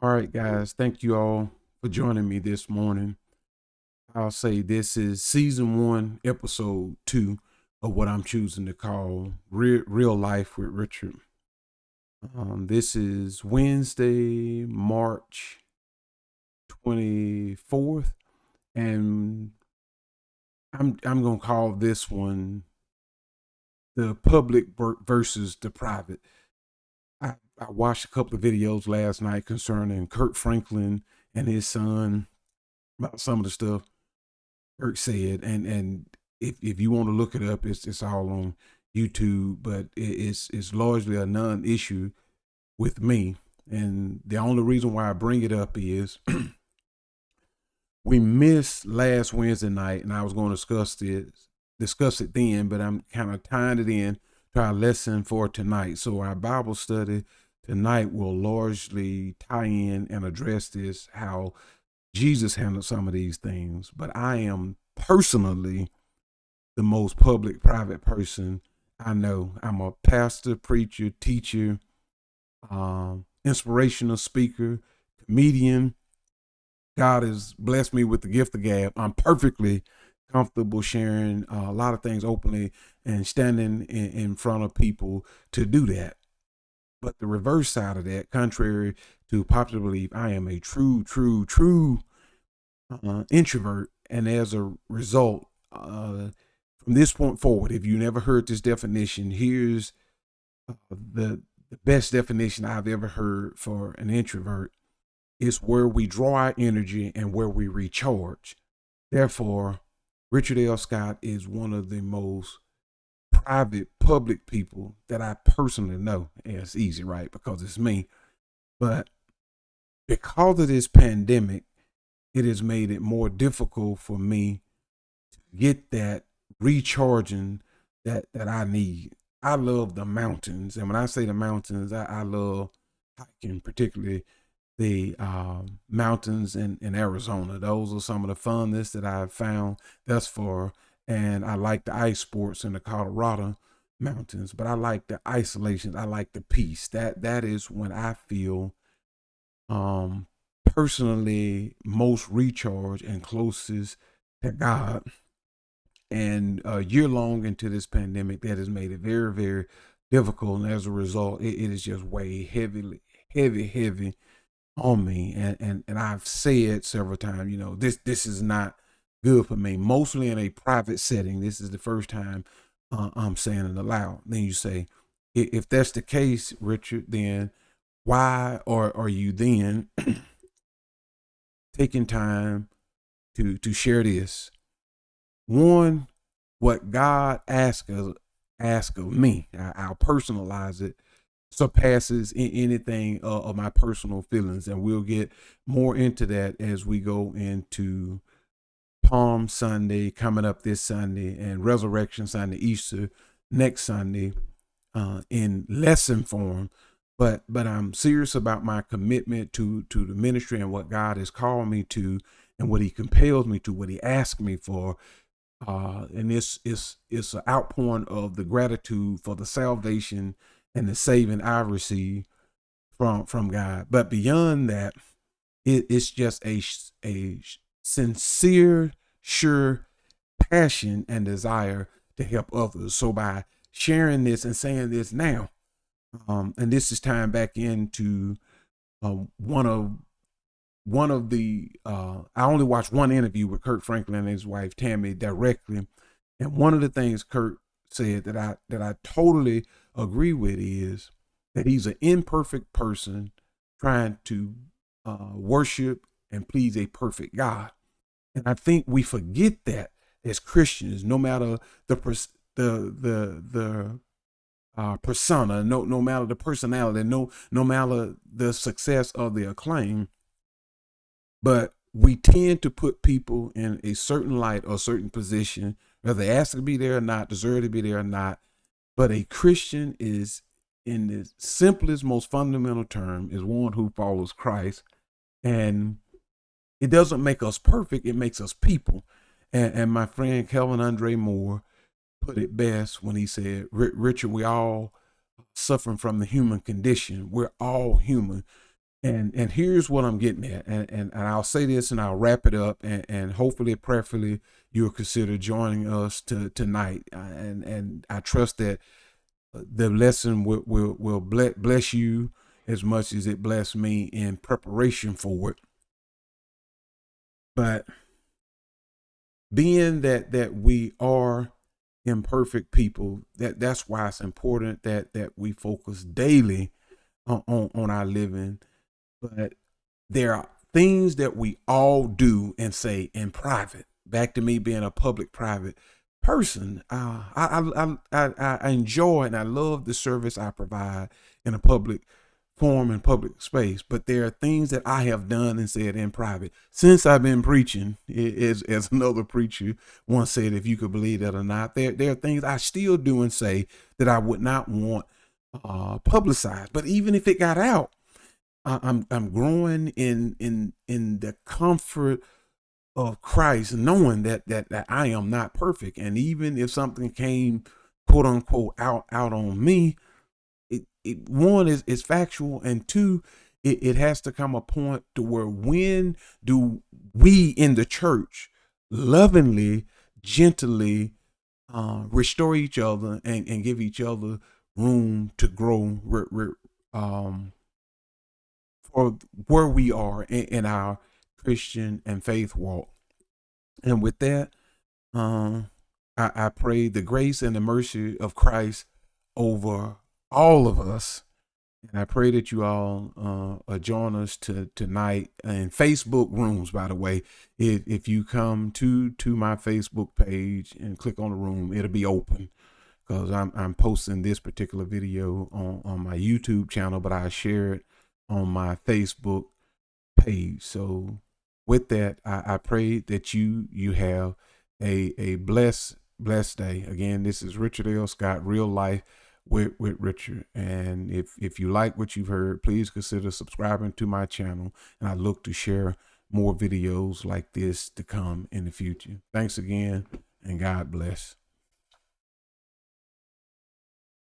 All right, guys, thank you all for joining me this morning. I'll say this is season 1, episode 2 of what I'm choosing to call Real Life with Richard. This is Wednesday, March 24th, and I'm gonna call this one the public versus the private. I watched a couple of videos last night concerning Kurt Franklin and his son about some of the stuff Kurt said, and if you want to look it up, it's all on YouTube, but it's largely a non-issue with me. And the only reason why I bring it up is we missed last Wednesday night, and I was going to discuss it then, but I'm kind of tying it in to our lesson for tonight. So our Bible study tonight will largely tie in and address this, how Jesus handled some of these things. But I am personally the most public private person I know. I'm a pastor, preacher, teacher, inspirational speaker, comedian. God has blessed me with the gift of gab. I'm perfectly comfortable sharing a lot of things openly and standing in front of people to do that. But the reverse side of that, contrary to popular belief, I am a true introvert. And as a result, from this point forward, if you never heard this definition, here's the best definition I've ever heard for an introvert. It's where we draw our energy and where we recharge. Therefore, Richard L. Scott is one of the most private, public people that I personally know. And it's easy, right? Because it's me. But because of this pandemic, it has made it more difficult for me to get that recharging that I need. I love the mountains. And when I say the mountains, I love hiking, particularly the mountains in Arizona. Those are some of the funnest that I've found thus far. And I like the ice sports in the Colorado mountains, but I like the isolation. I like the peace. That is when I feel um personally most recharged and closest to God. And a year long into this pandemic, that has made it very difficult. And as a result, it is just way heavy on me. And I've said several times, this is not good for me, mostly in a private setting. This is the first time I'm saying it aloud. Then you say, if that's the case, Richard, then why are you then taking time to share this? One, what God asks of me, I'll personalize it, surpasses anything of my personal feelings, and we'll get more into that as we go into Palm Sunday coming up this Sunday, and Resurrection Sunday, Easter next Sunday, in lesson form. But I'm serious about my commitment to the ministry and what God has called me to, and what He compels me to, what He asked me for. And this is an outpouring of the gratitude for the salvation and the saving I received from God. But beyond that, it's just a sincere, sure passion and desire to help others. So by sharing this and saying this now, and this is tying back into one of the I only watched one interview with Kurt Franklin and his wife Tammy directly, and one of the things Kurt said that I totally agree with is that he's an imperfect person trying to worship and please a perfect God. And I think we forget that as Christians, no matter the persona, no matter the personality, no matter the success or the acclaim, but we tend to put people in a certain light or certain position, whether they ask to be there or not, deserve to be there or not. But a Christian is, in the simplest, most fundamental term, is one who follows Christ. And it doesn't make us perfect, it makes us people. And my friend Kelvin Andre Moore put it best when he said, Richard, we all suffering from the human condition. We're all human. And here's what I'm getting at, and I'll say this and I'll wrap it up, and hopefully, prayerfully, you'll consider joining us tonight, and I trust that the lesson will bless you as much as it blessed me in preparation for it. But being that we are imperfect people, that's why it's important that we focus daily on our living. But there are things that we all do and say in private. Back to me being a public private person. I enjoy and I love the service I provide in a public forum and public space. But there are things that I have done and said in private since I've been preaching. As another preacher once said, if you could believe that or not, there are things I still do and say that I would not want publicized. But even if it got out, I'm growing in the comfort of Christ, knowing that I am not perfect, and even if something came, quote unquote, out on me, it one is factual, and two, it has to come a point to where when do we in the church lovingly, gently restore each other and give each other room to grow. For where we are in our Christian and faith walk. And with that, I pray the grace and the mercy of Christ over all of us. And I pray that you all join us tonight in Facebook rooms. By the way, if you come to my Facebook page and click on the room, it'll be open, because I'm posting this particular video on my YouTube channel, but I share it on my Facebook page. So with that, I pray that you have a blessed day. Again, this is Richard L. Scott, Real Life with Richard. And if you like what you've heard, please consider subscribing to my channel, and I look to share more videos like this to come in the future. Thanks again, and God bless.